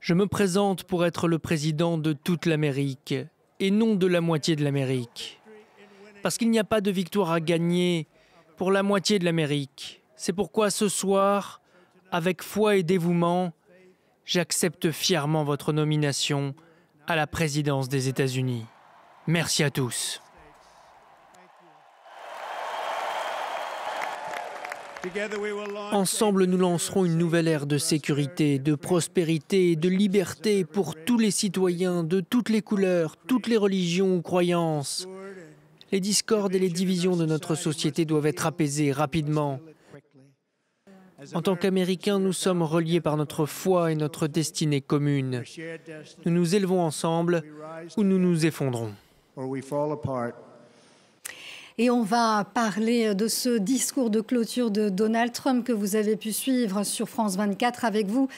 Je me présente pour être le président de toute l'Amérique et non de la moitié de l'Amérique. Parce qu'il n'y a pas de victoire à gagner pour la moitié de l'Amérique. C'est pourquoi ce soir, avec foi et dévouement, j'accepte fièrement votre nomination à la présidence des États-Unis. Merci à tous. Ensemble, nous lancerons une nouvelle ère de sécurité, de prospérité et de liberté pour tous les citoyens de toutes les couleurs, toutes les religions ou croyances. Les discordes et les divisions de notre société doivent être apaisées rapidement. En tant qu'Américains, nous sommes reliés par notre foi et notre destinée commune. Nous nous élevons ensemble ou nous nous effondrons. Et on va parler de ce discours de clôture de Donald Trump que vous avez pu suivre sur France 24 avec vous.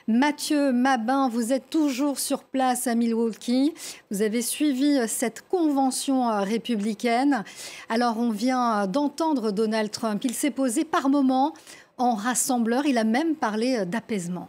Mathieu Mabin, vous êtes toujours sur place à Milwaukee. Vous avez suivi cette convention républicaine. Alors on vient d'entendre Donald Trump. Il s'est posé par moments en rassembleur. Il a même parlé d'apaisement.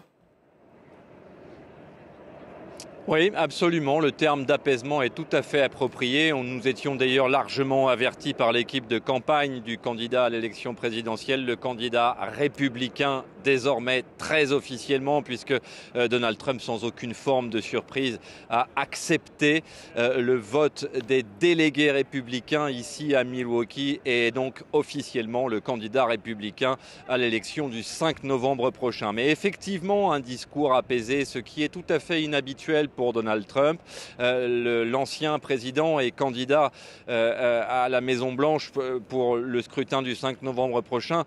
Oui, absolument. Le terme d'apaisement est tout à fait approprié. Nous étions d'ailleurs largement avertis par l'équipe de campagne du candidat à l'élection présidentielle, le candidat républicain, désormais très officiellement, puisque Donald Trump, sans aucune forme de surprise, a accepté le vote des délégués républicains ici à Milwaukee et est donc officiellement le candidat républicain à l'élection du 5 novembre prochain. Mais effectivement, un discours apaisé, ce qui est tout à fait inhabituel pour Donald Trump. L'ancien président et candidat à la Maison-Blanche pour le scrutin du 5 novembre prochain,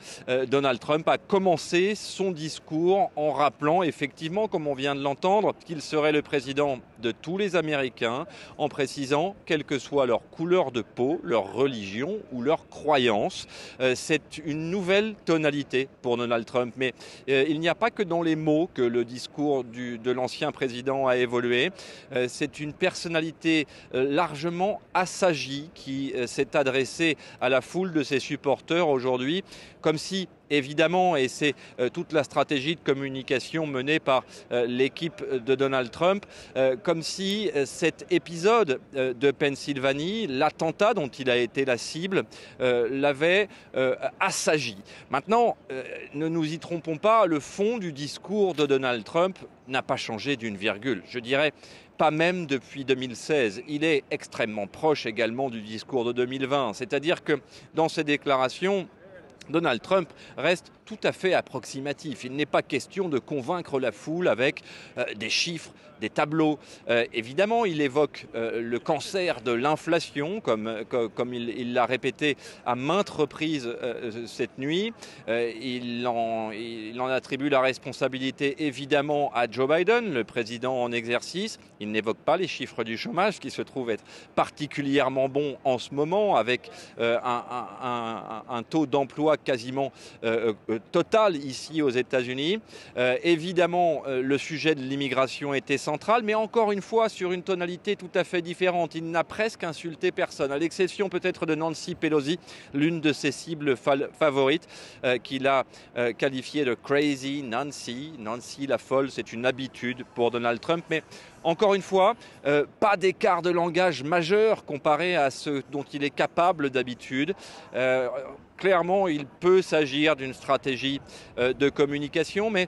Donald Trump a commencé son discours en rappelant effectivement, comme on vient de l'entendre, qu'il serait le président de tous les Américains, en précisant quelle que soit leur couleur de peau, leur religion ou leur croyance. C'est une nouvelle tonalité pour Donald Trump, mais il n'y a pas que dans les mots que le discours de l'ancien président a évolué. C'est une personnalité largement assagie qui s'est adressée à la foule de ses supporters aujourd'hui, comme si, évidemment, et c'est toute la stratégie de communication menée par l'équipe de Donald Trump, comme si cet épisode de Pennsylvanie, l'attentat dont il a été la cible, l'avait assagi. Maintenant, ne nous y trompons pas, le fond du discours de Donald Trump n'a pas changé d'une virgule. Je dirais pas même depuis 2016. Il est extrêmement proche également du discours de 2020. C'est-à-dire que dans ses déclarations, Donald Trump reste tout à fait approximatif. Il n'est pas question de convaincre la foule avec des chiffres, des tableaux. Évidemment, il évoque le cancer de l'inflation, comme il l'a répété à maintes reprises cette nuit. Il en attribue la responsabilité évidemment à Joe Biden, le président en exercice. Il n'évoque pas les chiffres du chômage qui se trouvent être particulièrement bons en ce moment, avec un taux d'emploi quasiment total ici aux États-Unis. Évidemment, le sujet de l'immigration était central, mais encore une fois sur une tonalité tout à fait différente. Il n'a presque insulté personne, à l'exception peut-être de Nancy Pelosi, l'une de ses cibles favorites, qu'il a qualifiée de Crazy Nancy. Nancy la folle, c'est une habitude pour Donald Trump, mais encore une fois, pas d'écart de langage majeur comparé à ce dont il est capable d'habitude. Clairement, il peut s'agir d'une stratégie de communication, mais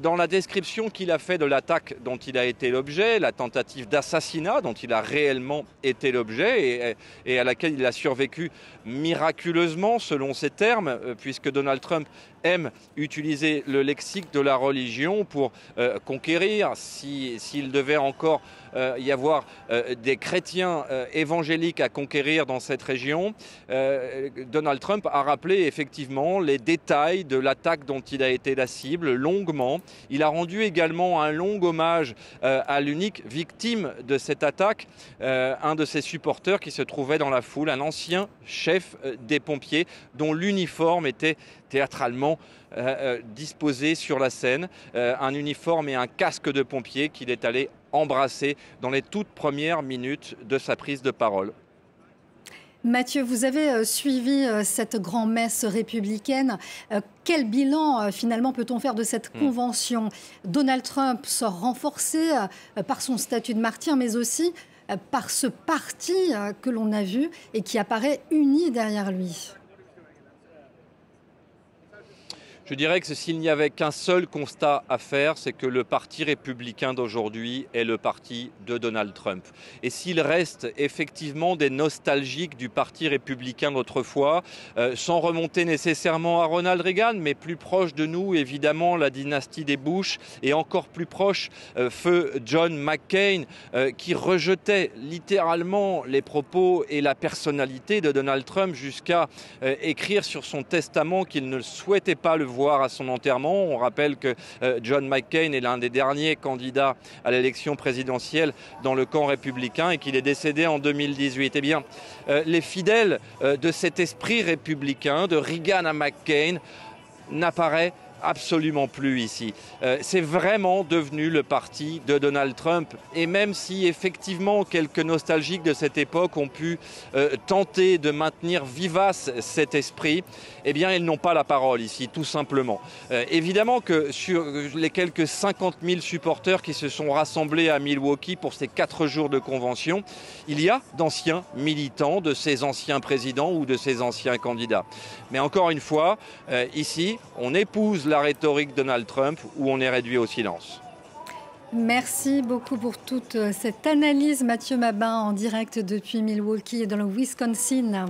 dans la description qu'il a fait de l'attaque dont il a été l'objet, la tentative d'assassinat dont il a réellement été l'objet et à laquelle il a survécu miraculeusement, selon ses termes, puisque Donald Trump aime utiliser le lexique de la religion pour conquérir, s'il devait encore y avoir des chrétiens évangéliques à conquérir dans cette région. Donald Trump a rappelé effectivement les détails de l'attaque dont il a été la cible longuement. Il a rendu également un long hommage à l'unique victime de cette attaque, un de ses supporters qui se trouvait dans la foule, un ancien chef des pompiers dont l'uniforme était théâtralement disposé sur la scène, un uniforme et un casque de pompier qu'il est allé embrasser dans les toutes premières minutes de sa prise de parole. Mathieu, vous avez suivi cette grand-messe républicaine. Quel bilan, finalement, peut-on faire de cette convention? Donald Trump sort renforcé par son statut de martyr, mais aussi par ce parti que l'on a vu et qui apparaît uni derrière lui. Je dirais que s'il n'y avait qu'un seul constat à faire, c'est que le parti républicain d'aujourd'hui est le parti de Donald Trump. Et s'il reste effectivement des nostalgiques du parti républicain d'autrefois, sans remonter nécessairement à Ronald Reagan, mais plus proche de nous, évidemment, la dynastie des Bush, et encore plus proche, feu John McCain, qui rejetait littéralement les propos et la personnalité de Donald Trump jusqu'à écrire sur son testament qu'il ne souhaitait pas le voir à son enterrement. On rappelle que John McCain est l'un des derniers candidats à l'élection présidentielle dans le camp républicain et qu'il est décédé en 2018. Eh bien, les fidèles de cet esprit républicain, de Reagan à McCain, n'apparaissent absolument plus ici. C'est vraiment devenu le parti de Donald Trump. Et même si effectivement quelques nostalgiques de cette époque ont pu tenter de maintenir vivace cet esprit, eh bien ils n'ont pas la parole ici, tout simplement. Évidemment que sur les quelques 50 000 supporters qui se sont rassemblés à Milwaukee pour ces 4 jours de convention, il y a d'anciens militants de ces anciens présidents ou de ces anciens candidats. Mais encore une fois, ici, on épouse la rhétorique Donald Trump où on est réduit au silence. Merci beaucoup pour toute cette analyse, Mathieu Mabin, en direct depuis Milwaukee, dans le Wisconsin.